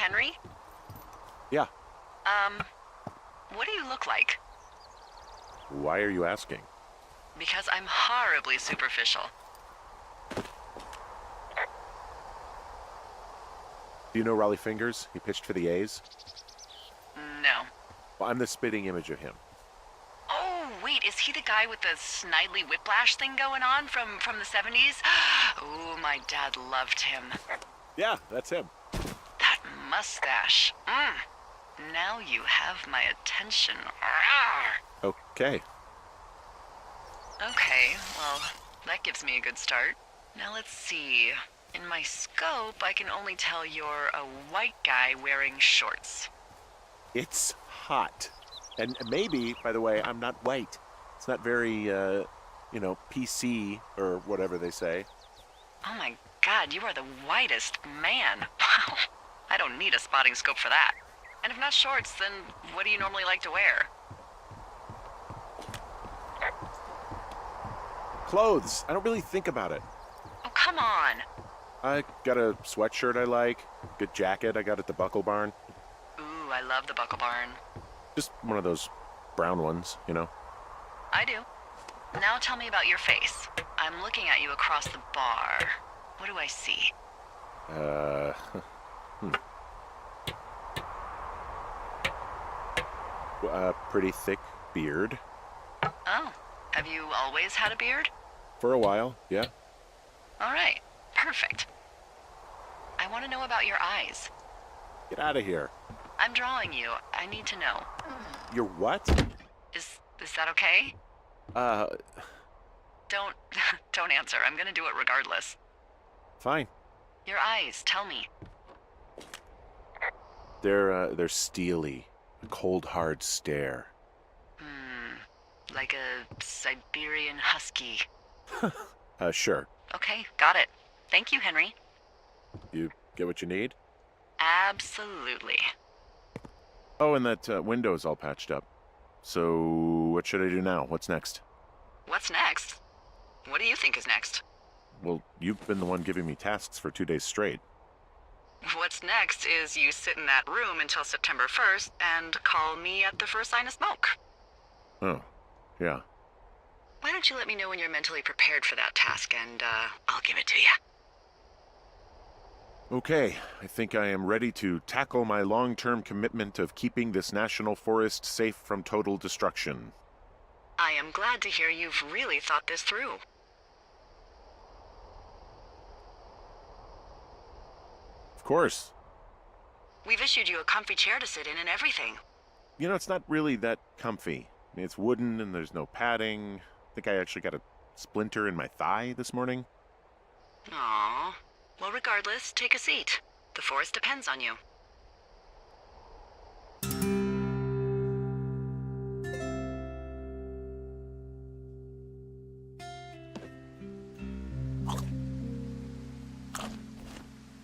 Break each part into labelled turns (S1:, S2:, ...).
S1: Henry?
S2: Yeah.
S1: What do you look like?
S2: Why are you asking?
S1: Because I'm horribly superficial.
S2: Do you know Raleigh Fingers? He pitched for the A's.
S1: No.
S2: Well, I'm the spitting image of him.
S1: Oh, wait, is he the guy with the snidely whiplash thing going on from the 70s? Oh, my dad loved him.
S2: Yeah, that's him.
S1: That mustache. Now you have my attention.
S2: Okay.
S1: Okay, well, that gives me a good start. Now let's see. In my scope, I can only tell you're a white guy wearing shorts.
S2: It's hot. And maybe, by the way, I'm not white. It's not very, PC or whatever they say.
S1: Oh my God, you are the whitest man. Wow. I don't need a spotting scope for that. And if not shorts, then what do you normally like to wear?
S2: Clothes. I don't really think about it.
S1: Oh, come on.
S2: I got a sweatshirt I like. Good jacket I got at the Buckle Barn.
S1: Ooh, I love the Buckle Barn.
S2: Just one of those brown ones, you know?
S1: I do. Now tell me about your face. I'm looking at you across the bar. What do I see?
S2: A pretty thick beard.
S1: Oh, have you always had a beard?
S2: For a while, yeah.
S1: All right, perfect. I want to know about your eyes.
S2: Get out of here.
S1: I'm drawing you. I need to know.
S2: You're what?
S1: Is that okay?
S2: Uh,
S1: Don't answer. I'm gonna do it regardless.
S2: fine.
S1: Your eyes, tell me.
S2: They're steely. A cold, hard stare.
S1: Like a Siberian husky.
S2: Sure.
S1: Okay, got it. Thank you, Henry.
S2: You get what you need?
S1: Absolutely.
S2: Oh, and that window's all patched up. So, what should I do now? What's next?
S1: What's next? What do you think is next?
S2: Well, you've been the one giving me tasks for 2 days straight.
S1: What's next is you sit in that room until September 1st and call me at the first sign of smoke.
S2: Oh, yeah.
S1: Why don't you let me know when you're mentally prepared for that task and, I'll give it to you.
S2: Okay, I think I am ready to tackle my long-term commitment of keeping this national forest safe from total destruction.
S1: I am glad to hear you've really thought this through.
S2: Of course.
S1: We've issued you a comfy chair to sit in and everything.
S2: You know, it's not really that comfy. I mean, it's wooden and there's no padding. I think I actually got a splinter in my thigh this morning.
S1: Aww. Well, regardless, take a seat. The forest depends on you.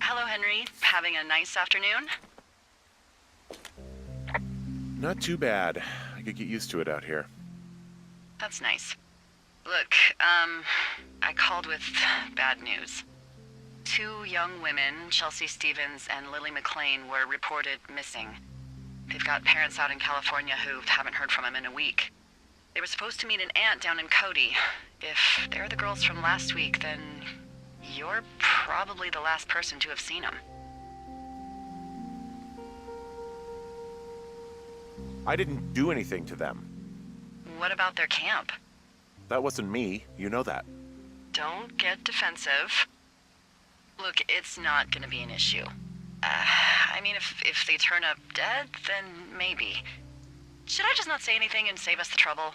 S1: Hello, Henry. Having a nice afternoon?
S2: Not too bad. I could get used to it out here.
S1: That's nice. Look, I called with bad news. 2 young women, Chelsea Stevens and Lily McLean, were reported missing. They've got parents out in California who haven't heard from them in a week. They were supposed to meet an aunt down in Cody. If they're the girls from last week, then you're probably the last person to have seen them.
S2: I didn't do anything to them.
S1: What about their camp?
S2: That wasn't me. You know that.
S1: Don't get defensive. Look, it's not gonna be an issue. I mean, if they turn up dead, then maybe. Should I just not say anything and save us the trouble?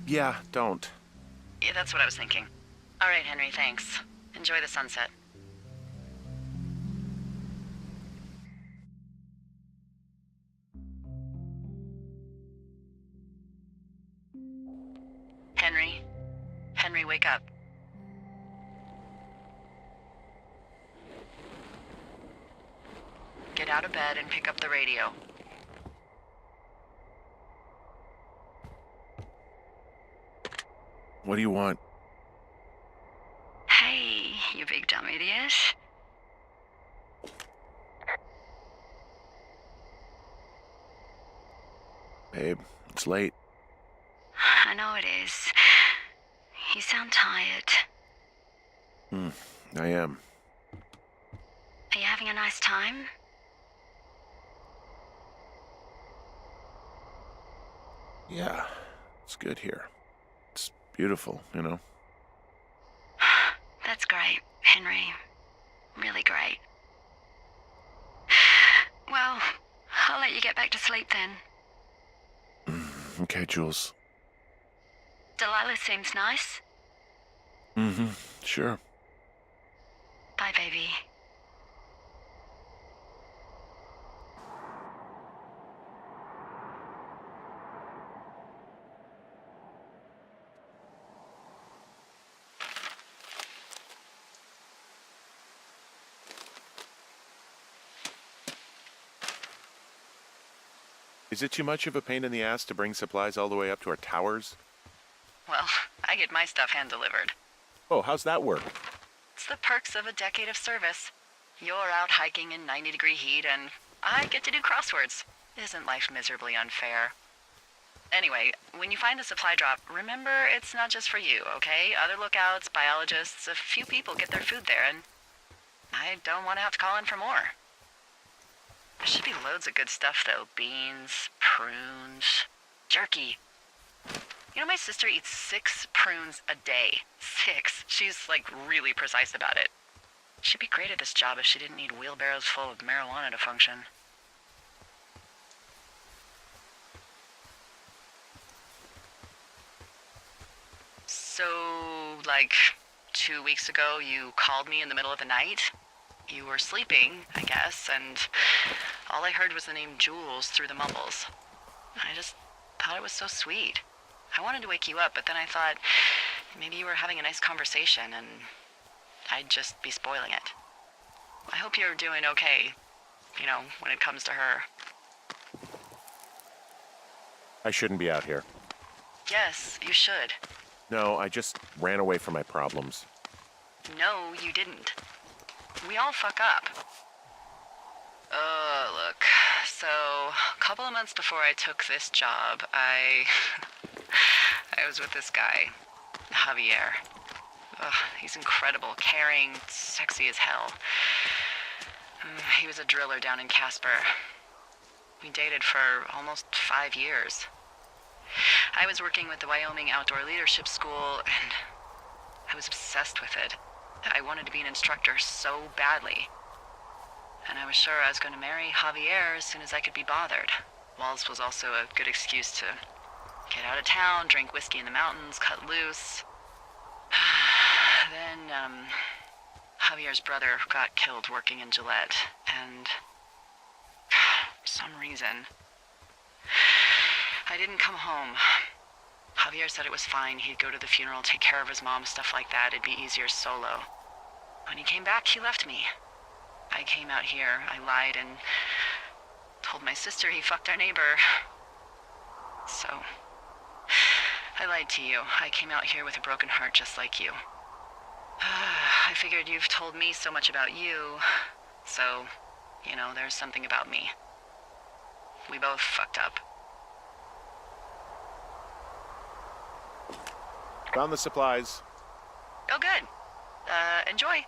S2: Yeah, don't.
S1: Yeah, that's what I was thinking. All right, Henry, thanks. Enjoy the sunset. Henry? Henry, wake up. Get out of bed and pick up the radio.
S2: What do you want?
S1: Hey, idiot.
S2: Babe, it's late.
S1: I know it is. You sound tired.
S2: I am.
S1: Are you having a nice time?
S2: Yeah, it's good here. It's beautiful, you know?
S1: That's great, Henry. Really great. Well, I'll let you get back to sleep then.
S2: Okay, Jules.
S1: Delilah seems nice.
S2: Sure.
S1: Bye, baby.
S2: Is it too much of a pain in the ass to bring supplies all the way up to our towers?
S1: Well, I get my stuff hand-delivered.
S2: Oh, how's that work?
S1: It's the perks of a decade of service. You're out hiking in 90-degree heat, and I get to do crosswords. Isn't life miserably unfair? Anyway, when you find a supply drop, remember it's not just for you, okay? Other lookouts, biologists, a few people get their food there, and I don't want to have to call in for more. There should be loads of good stuff, though. Beans, prunes, jerky. You know, my sister eats 6 prunes a day. 6. She's, like, really precise about it. She'd be great at this job if she didn't need wheelbarrows full of marijuana to function. So, like, 2 weeks ago, you called me in the middle of the night? You were sleeping, I guess, and all I heard was the name Jules through the mumbles. I just thought it was so sweet. I wanted to wake you up, but then I thought maybe you were having a nice conversation and I'd just be spoiling it. I hope you're doing okay, you know, when it comes to her.
S2: I shouldn't be out here.
S1: Yes, you should.
S2: No, I just ran away from my problems.
S1: No, you didn't. We all fuck up. Look, so a couple of months before I took this job, I was with this guy, Javier. Ugh, he's incredible, caring, sexy as hell. He was a driller down in Casper. We dated for almost 5 years. I was working with the Wyoming Outdoor Leadership School, and I was obsessed with it. I wanted to be an instructor so badly. And I was sure I was going to marry Javier as soon as I could be bothered. Walls was also a good excuse to get out of town, drink whiskey in the mountains, cut loose. Then, Javier's brother got killed working in Gillette, and for some reason, I didn't come home. Javier said it was fine. He'd go to the funeral, take care of his mom, stuff like that. It'd be easier solo. When he came back, he left me. I came out here. I lied and told my sister he fucked our neighbor. So, I lied to you. I came out here with a broken heart just like you. I figured you've told me so much about you, so, you know, there's something about me. We both fucked up.
S2: Found the supplies.
S1: Oh, good. Enjoy.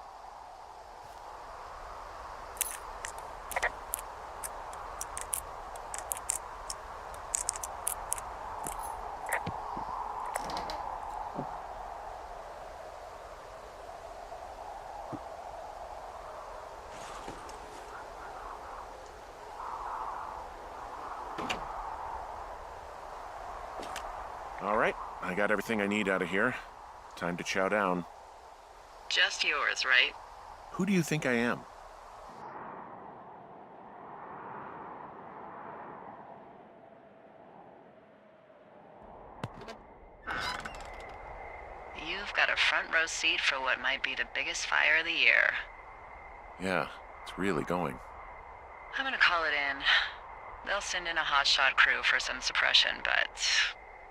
S2: All right, I got everything I need out of here. Time to chow down.
S1: Just yours, right?
S2: Who do you think I am?
S1: You've got a front row seat for what might be the biggest fire of the year.
S2: Yeah, it's really going.
S1: I'm gonna call it in. They'll send in a hotshot crew for some suppression, but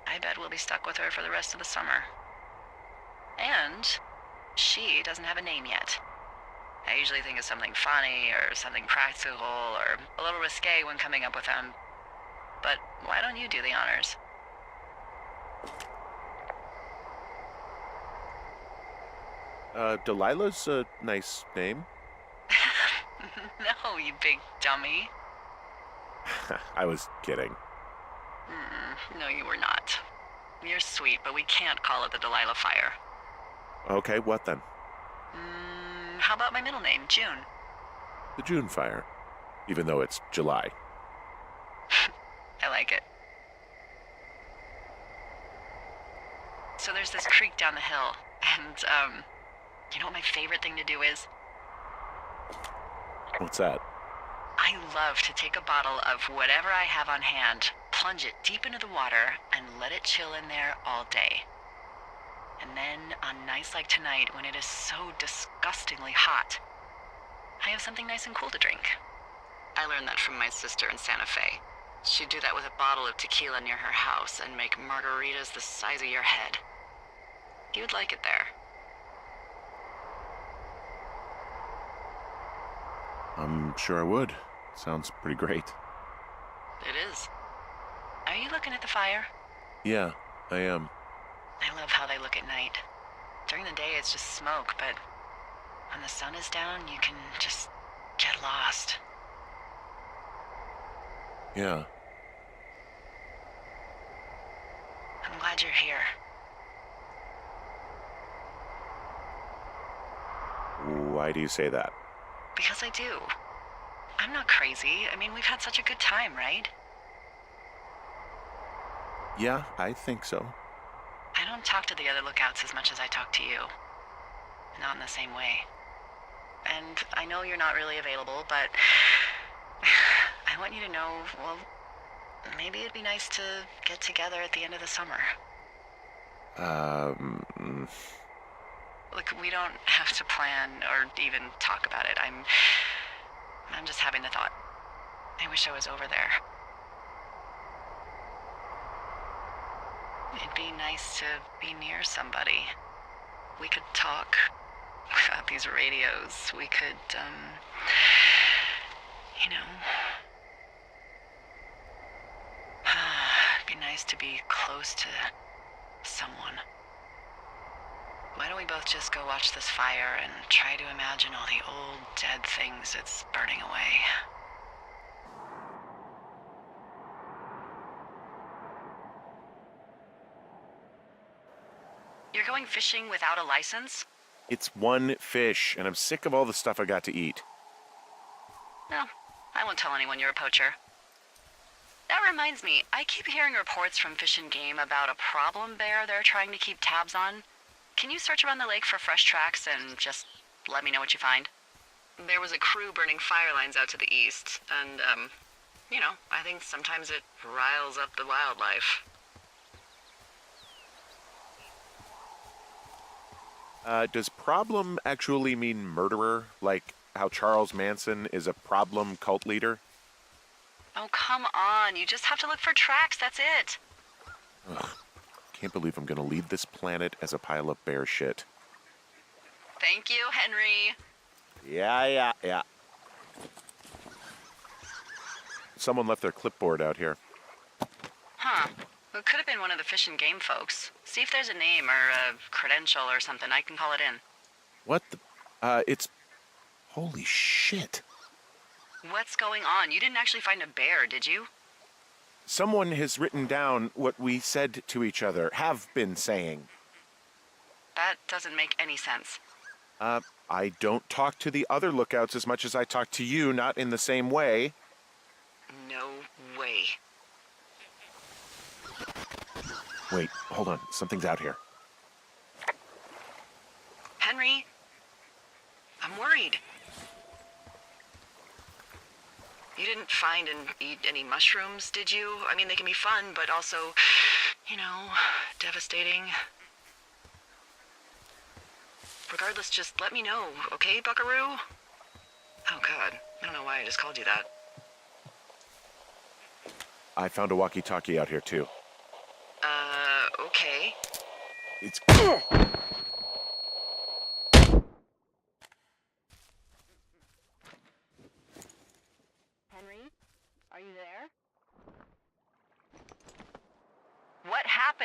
S1: I bet we'll be stuck with her for the rest of the summer. And she doesn't have a name yet. I usually think of something funny or something practical or a little risque when coming up with them. But why don't you do the honors?
S2: Delilah's a nice name.
S1: No, you big dummy.
S2: I was kidding.
S1: No, you were not. You're sweet, but we can't call it the Delilah Fire.
S2: Okay, what then?
S1: How about my middle name, June?
S2: The June Fire, even though it's July.
S1: I like it. So there's this creek down the hill, and, you know what my favorite thing to do is?
S2: What's that?
S1: I love to take a bottle of whatever I have on hand, plunge it deep into the water, and let it chill in there all day. And then, on nights like tonight, when it is so disgustingly hot, I have something nice and cool to drink. I learned that from my sister in Santa Fe. She'd do that with a bottle of tequila near her house and make margaritas the size of your head. You'd like it there.
S2: I'm sure I would. Sounds pretty great.
S1: It is. Are you looking at the fire?
S2: Yeah, I am.
S1: I love how they look at night. During the day, it's just smoke, but when the sun is down, you can just get lost.
S2: Yeah.
S1: I'm glad you're here.
S2: Why do you say that?
S1: Because I do. I'm not crazy. I mean, we've had such a good time, right?
S2: Yeah, I think so.
S1: I don't talk to the other lookouts as much as I talk to you. Not in the same way. And I know you're not really available, but I want you to know, well, maybe it'd be nice to get together at the end of the summer. Look, we don't have to plan or even talk about it. I'm just having the thought. I wish I was over there. It'd be nice to be near somebody. We could talk about these radios. We could, you know. It'd be nice to be close to someone. Why don't we both just go watch this fire and try to imagine all the old dead things it's burning away? You're going fishing without a license?
S2: It's one fish, and I'm sick of all the stuff I got to eat.
S1: No, I won't tell anyone you're a poacher. That reminds me, I keep hearing reports from Fish and Game about a problem bear they're trying to keep tabs on. Can you search around the lake for fresh tracks and just let me know what you find? There was a crew burning fire lines out to the east, and, you know, I think sometimes it riles up the wildlife.
S2: Does problem actually mean murderer? Like how Charles Manson is a problem cult leader?
S1: Oh, come on. You just have to look for tracks, that's it.
S2: Ugh. Can't believe I'm gonna leave this planet as a pile of bear shit.
S1: Thank you, Henry.
S2: Yeah. Someone left their clipboard out here.
S1: Huh. It could have been one of the Fish and Game folks. See if there's a name or a credential or something. I can call it in.
S2: What the? It's... Holy shit.
S1: What's going on? You didn't actually find a bear, did you?
S2: Someone has written down what we said to each other, have been saying.
S1: That doesn't make any sense.
S2: I don't talk to the other lookouts as much as I talk to you, not in the same way.
S1: No way.
S2: Wait, hold on. Something's out here.
S1: Henry? I'm worried. You didn't find and eat any mushrooms, did you? I mean, they can be fun, but also, you know, devastating. Regardless, just let me know, okay, buckaroo? Oh, God. I don't know why I just called you that.
S2: I found a walkie-talkie out here, too.
S1: Okay.
S2: It's...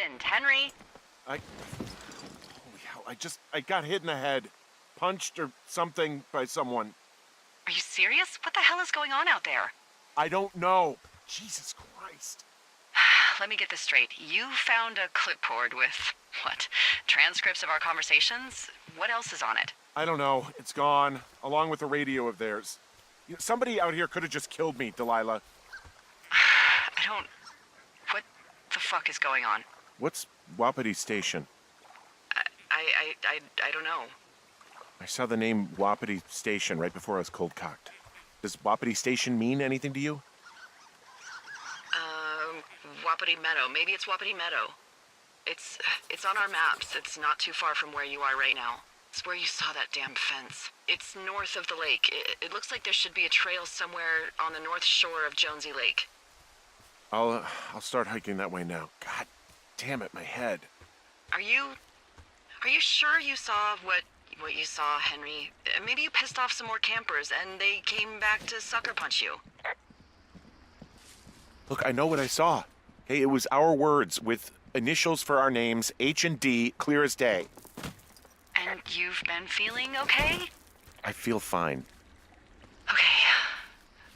S1: happened, Henry?
S2: Holy hell, I got hit in the head. Punched or something by someone.
S1: Are you serious? What the hell is going on out there?
S2: I don't know. Jesus Christ.
S1: Let me get this straight. You found a clipboard with, what, transcripts of our conversations? What else is on it?
S2: I don't know. It's gone, along with the radio of theirs. Somebody out here could have just killed me, Delilah.
S1: What the fuck is going on?
S2: What's Wapiti Station?
S1: I don't know.
S2: I saw the name Wapiti Station right before I was cold-cocked. Does Wapiti Station mean anything to you?
S1: Wapiti Meadow. Maybe it's Wapiti Meadow. It's on our maps. It's not too far from where you are right now. It's where you saw that damn fence. It's north of the lake. It looks like there should be a trail somewhere on the north shore of Jonesy Lake.
S2: I'll start hiking that way now. God damn it, my head.
S1: Are you sure you saw what you saw, Henry? Maybe you pissed off some more campers and they came back to sucker punch you.
S2: Look, I know what I saw. Hey, it was our words with initials for our names, H and D, clear as day.
S1: And you've been feeling okay?
S2: I feel fine.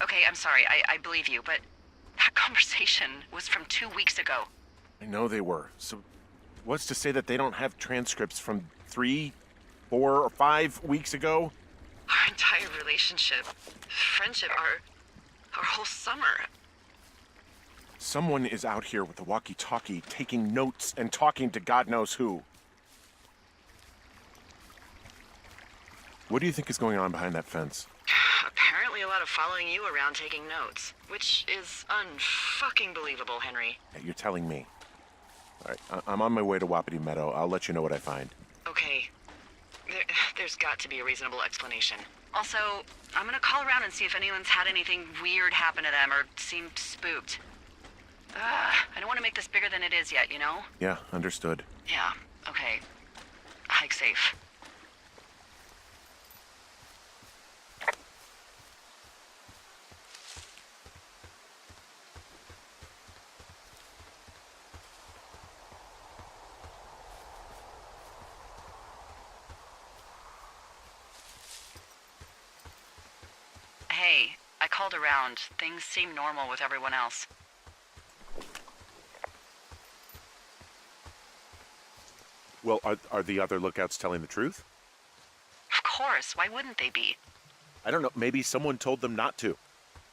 S1: Okay, I'm sorry. I believe you, but that conversation was from 2 weeks ago.
S2: I know they were. So what's to say that they don't have transcripts from 3, 4, or 5 weeks ago?
S1: Our entire relationship, friendship, our whole summer.
S2: Someone is out here with a walkie-talkie taking notes and talking to God knows who. What do you think is going on behind that fence?
S1: Apparently a lot of following you around taking notes, which is unfucking believable, Henry.
S2: Yeah, you're telling me. All right, I'm on my way to Wapiti Meadow. I'll let you know what I find.
S1: Okay. There's got to be a reasonable explanation. Also, I'm gonna call around and see if anyone's had anything weird happen to them or seemed spooked. I don't want to make this bigger than it is yet, you know?
S2: Yeah, understood.
S1: Yeah, okay. Hike safe. Hey, I called around. Things seem normal with everyone else.
S2: Well, are the other lookouts telling the truth?
S1: Of course, why wouldn't they be?
S2: I don't know. Maybe someone told them not to.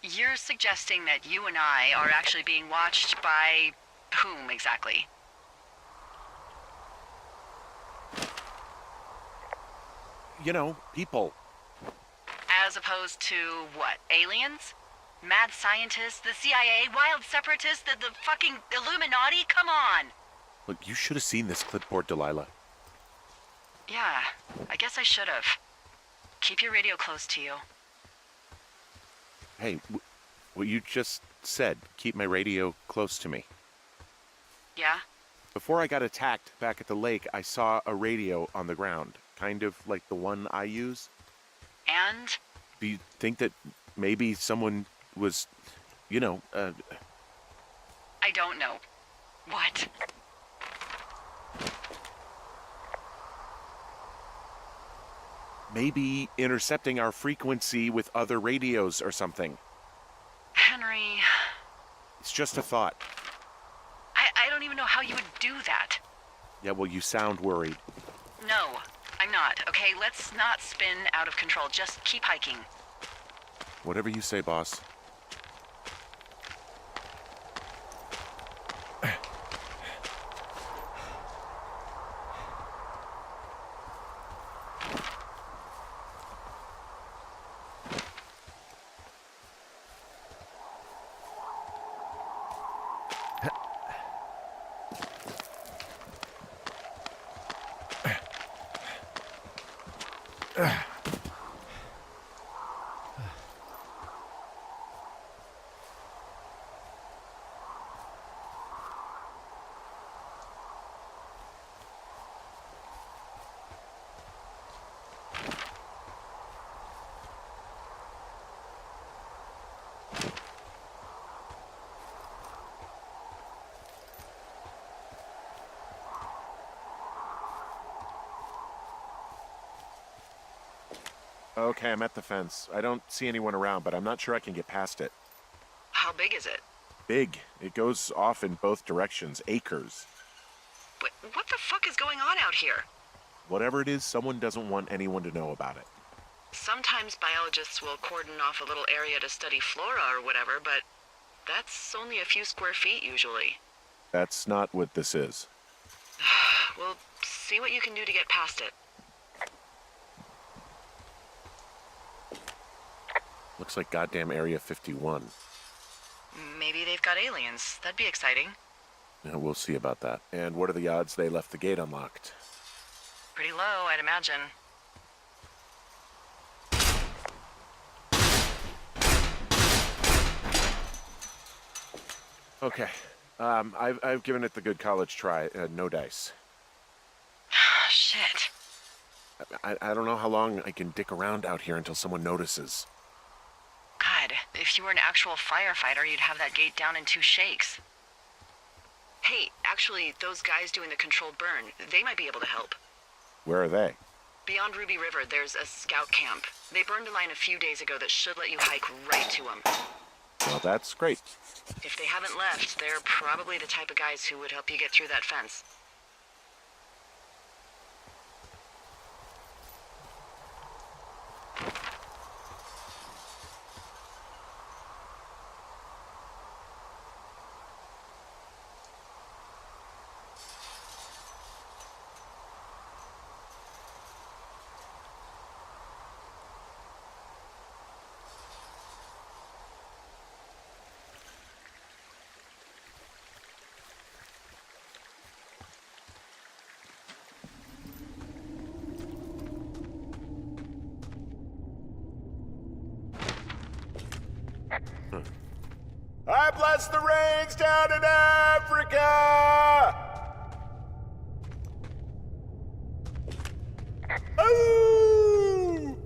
S1: You're suggesting that you and I are actually being watched by whom exactly?
S2: You know, people.
S1: As opposed to what? Aliens? Mad scientists? The CIA? Wild separatists? The fucking Illuminati? Come on!
S2: Look, you should have seen this clipboard, Delilah.
S1: Yeah, I guess I should have. Keep your radio close to you.
S2: Hey, what you just said, keep my radio close to me.
S1: Yeah?
S2: Before I got attacked back at the lake, I saw a radio on the ground, kind of like the one I use.
S1: And?
S2: Do you think that maybe someone was,
S1: I don't know. What?
S2: maybe intercepting our frequency with other radios or something?
S1: Henry...
S2: It's just a thought.
S1: I don't even know how you would do that.
S2: Yeah, well, you sound worried.
S1: No, I'm not. Okay, let's not spin out of control. Just keep hiking.
S2: Whatever you say, boss. Okay, I'm at the fence. I don't see anyone around, but I'm not sure I can get past it.
S1: How big is it?
S2: Big. It goes off in both directions. Acres.
S1: What the fuck is going on out here?
S2: Whatever it is, someone doesn't want anyone to know about it.
S1: Sometimes biologists will cordon off a little area to study flora or whatever, but that's only a few square feet usually.
S2: That's not what this is.
S1: Well, see what you can do to get past it.
S2: Looks like goddamn Area 51.
S1: Maybe they've got aliens. That'd be exciting.
S2: Yeah, we'll see about that. And what are the odds they left the gate unlocked?
S1: Pretty low, I'd imagine.
S2: Okay. I've given it the good college try. No dice.
S1: Shit.
S2: I don't know how long I can dick around out here until someone notices.
S1: God, if you were an actual firefighter, you'd have that gate down in 2 shakes. Hey, actually, those guys doing the controlled burn, they might be able to help.
S2: Where are they?
S1: Beyond Ruby River, there's a scout camp. They burned a line a few days ago that should let you hike right to them.
S2: Well, that's great.
S1: If they haven't left, they're probably the type of guys who would help you get through that fence.
S2: I bless the rains down in Africa! Ooh!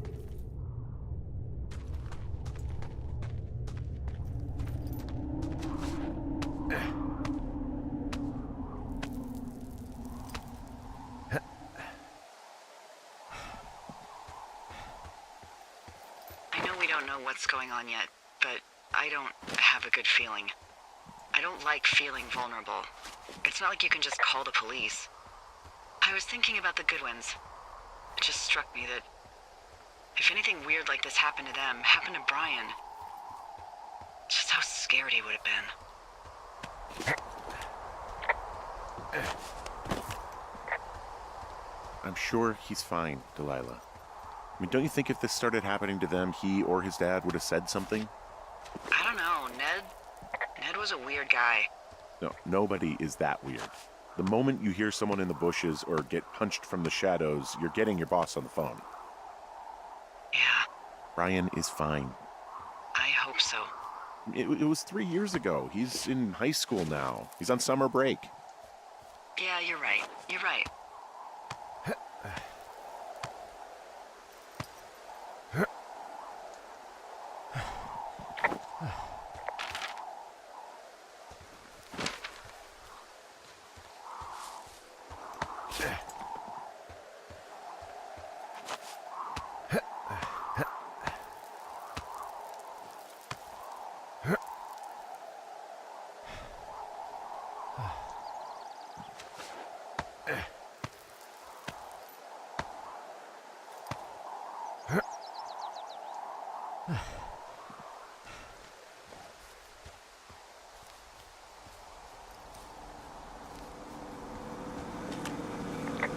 S1: I know we don't know what's going on yet, but I don't have a good feeling. I don't like feeling vulnerable. It's not like you can just call the police. I was thinking about the Goodwins. It just struck me that if anything weird like this happened to them, happened to Brian, just how scared he would have been.
S2: I'm sure he's fine, Delilah. I mean, don't you think if this started happening to them, he or his dad would have said something?
S1: I don't know, Ned was a weird guy.
S2: No, nobody is that weird. The moment you hear someone in the bushes or get punched from the shadows, you're getting your boss on the phone.
S1: Yeah,
S2: Brian is fine.
S1: I hope so.
S2: It was 3 years ago. He's in high school now. He's on summer break.
S1: Yeah, you're right. You're right.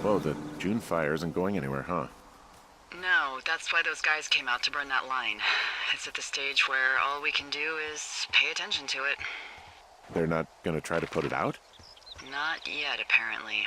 S2: Whoa, the June fire isn't going anywhere, huh?
S1: No, that's why those guys came out to burn that line. It's at the stage where all we can do is pay attention to it.
S2: They're not gonna try to put it out?
S1: Not yet, apparently.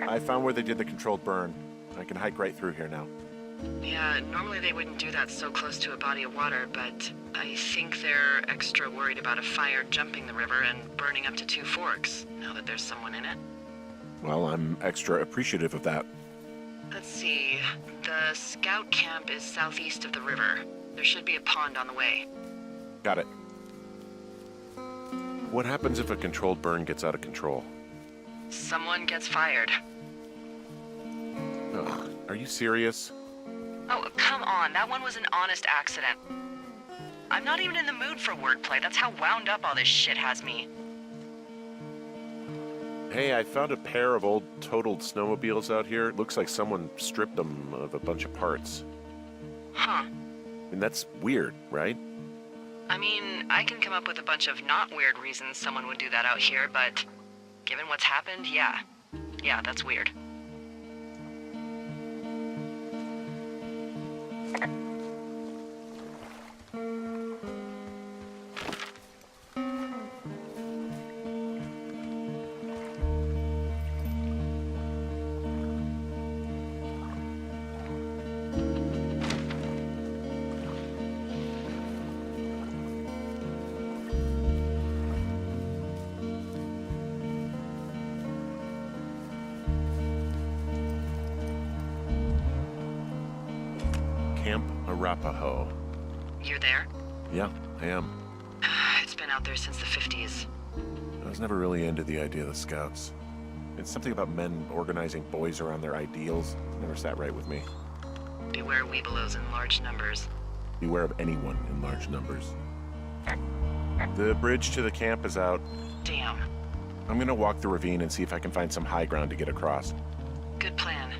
S2: I found where they did the controlled burn. I can hike right through here now.
S1: Yeah, normally they wouldn't do that so close to a body of water, but I think they're extra worried about a fire jumping the river and burning up to 2 forks, now that there's someone in it.
S2: Well, I'm extra appreciative of that.
S1: Let's see. The scout camp is southeast of the river. There should be a pond on the way.
S2: Got it. What happens if a controlled burn gets out of control?
S1: Someone gets fired.
S2: Ugh, are you serious?
S1: Oh, come on. That one was an honest accident. I'm not even in the mood for wordplay. That's how wound up all this shit has me.
S2: Hey, I found a pair of old totaled snowmobiles out here. It looks like someone stripped them of a bunch of parts.
S1: Huh.
S2: And that's weird, right?
S1: I mean, I can come up with a bunch of not weird reasons someone would do that out here, but given what's happened, yeah. Yeah, that's weird.
S2: Camp Arapaho.
S1: You're there?
S2: Yeah, I am.
S1: It's been out there since the 50s.
S2: I was never really into the idea of the Scouts. It's something about men organizing boys around their ideals. Never sat right with me.
S1: Beware weebelows in large numbers.
S2: Beware of anyone in large numbers. The bridge to the camp is out.
S1: Damn.
S2: I'm gonna walk the ravine and see if I can find some high ground to get across.
S1: Good plan.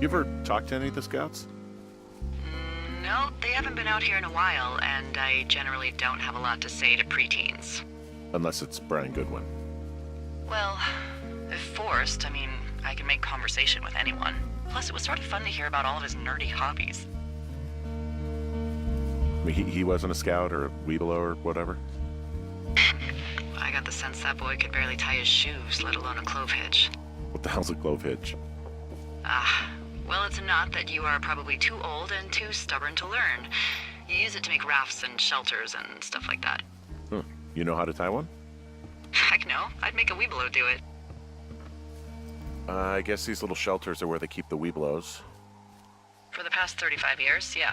S2: You ever talk to any of the Scouts?
S1: No, they haven't been out here in a while, and I generally don't have a lot to say to preteens.
S2: Unless it's Brian Goodwin.
S1: Well, if forced, I mean, I can make conversation with anyone. Plus, it was sort of fun to hear about all of his nerdy hobbies.
S2: I mean, he wasn't a Scout or a Weeblo or whatever?
S1: I got the sense that boy could barely tie his shoes, let alone a clove hitch.
S2: What the hell's a clove hitch?
S1: Well, it's a knot that you are probably too old and too stubborn to learn. You use it to make rafts and shelters and stuff like that.
S2: You know how to tie one?
S1: Heck no, I'd make a weebelow do it.
S2: I guess these little shelters are where they keep the Weeblos.
S1: For the past 35 years, yeah.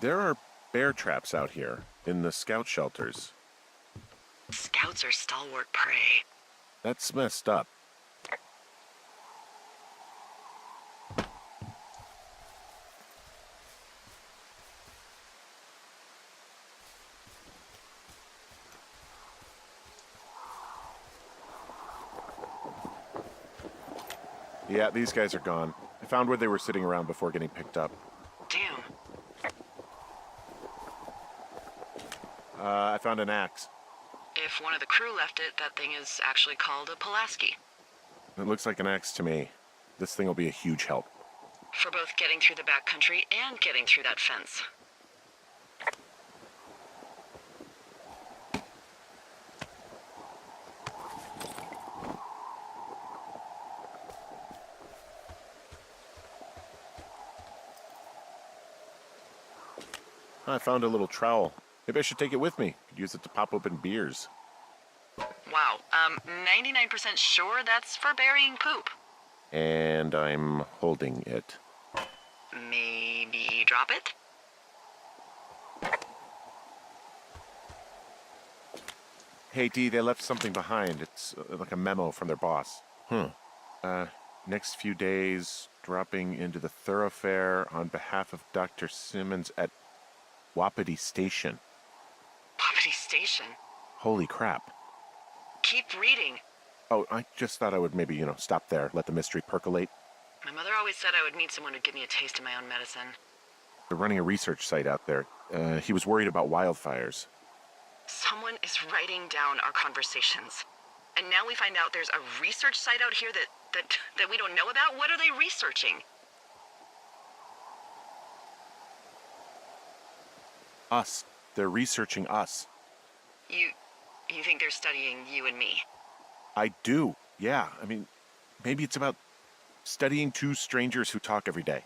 S2: There are bear traps out here in the Scout shelters.
S1: Scouts are stalwart prey.
S2: That's messed up. Yeah, these guys are gone. I found where they were sitting around before getting picked up.
S1: Damn.
S2: I found an axe.
S1: If if one of the crew left it, that thing is actually called a Pulaski.
S2: It looks like an axe to me. This thing will be a huge help.
S1: For both getting through the backcountry and getting through that fence.
S2: I found a little trowel. Maybe I should take it with me. Could use it to pop open beers.
S1: Wow, 99% sure that's for burying poop.
S2: And I'm holding it.
S1: Maybe drop it?
S2: Hey, Dee, they left something behind. It's like a memo from their boss. Next few days, dropping into the thoroughfare on behalf of Dr. Simmons at Wapiti Station.
S1: Wapiti Station?
S2: Holy crap.
S1: Keep reading.
S2: Oh, I just thought I would maybe, stop there, let the mystery percolate.
S1: My mother always said I would meet someone who'd give me a taste of my own medicine.
S2: They're running a research site out there. He was worried about wildfires.
S1: Someone is writing down our conversations. And now we find out there's a research site out here that we don't know about? What are they researching?
S2: Us. They're researching us.
S1: You think they're studying you and me?
S2: I do, yeah. I mean, maybe it's about studying two strangers who talk every day.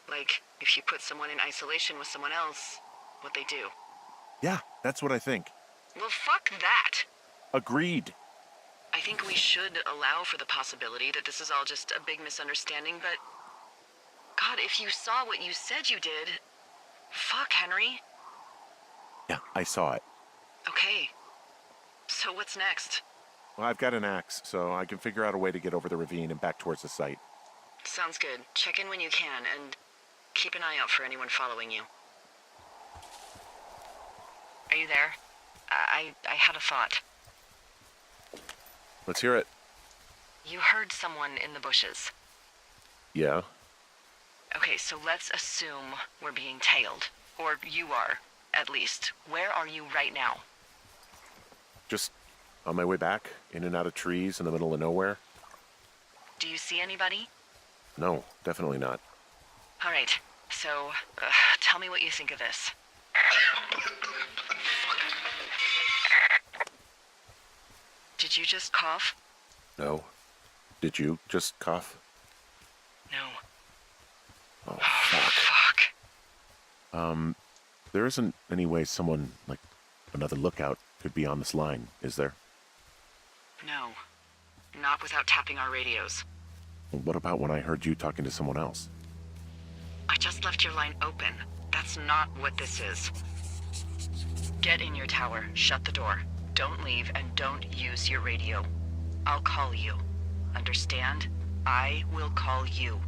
S1: Like, if you put someone in isolation with someone else, what they do.
S2: Yeah, that's what I think.
S1: Well, fuck that.
S2: Agreed.
S1: I think we should allow for the possibility that this is all just a big misunderstanding, but... God, if you saw what you said you did... Fuck, Henry.
S2: Yeah, I saw it.
S1: Okay. So what's next?
S2: Well, I've got an axe, so I can figure out a way to get over the ravine and back towards the site.
S1: Sounds good. Check in when you can, and keep an eye out for anyone following you. Are you there? I had a thought.
S2: Let's hear it.
S1: You heard someone in the bushes.
S2: Yeah?
S1: Okay, so let's assume we're being tailed. Or you are, at least. Where are you right now?
S2: Just on my way back, in and out of trees in the middle of nowhere.
S1: Do you see anybody?
S2: No, definitely not.
S1: All right, so tell me what you think of this. Did you just cough?
S2: No. Did you just cough?
S1: No.
S2: Oh, fuck.
S1: Fuck.
S2: There isn't any way someone, like another lookout, could be on this line, is there?
S1: No. Not without tapping our radios.
S2: What about when I heard you talking to someone else?
S1: I just left your line open. That's not what this is. Get in your tower, shut the door. Don't leave, and don't use your radio. I'll call you. Understand? I will call you.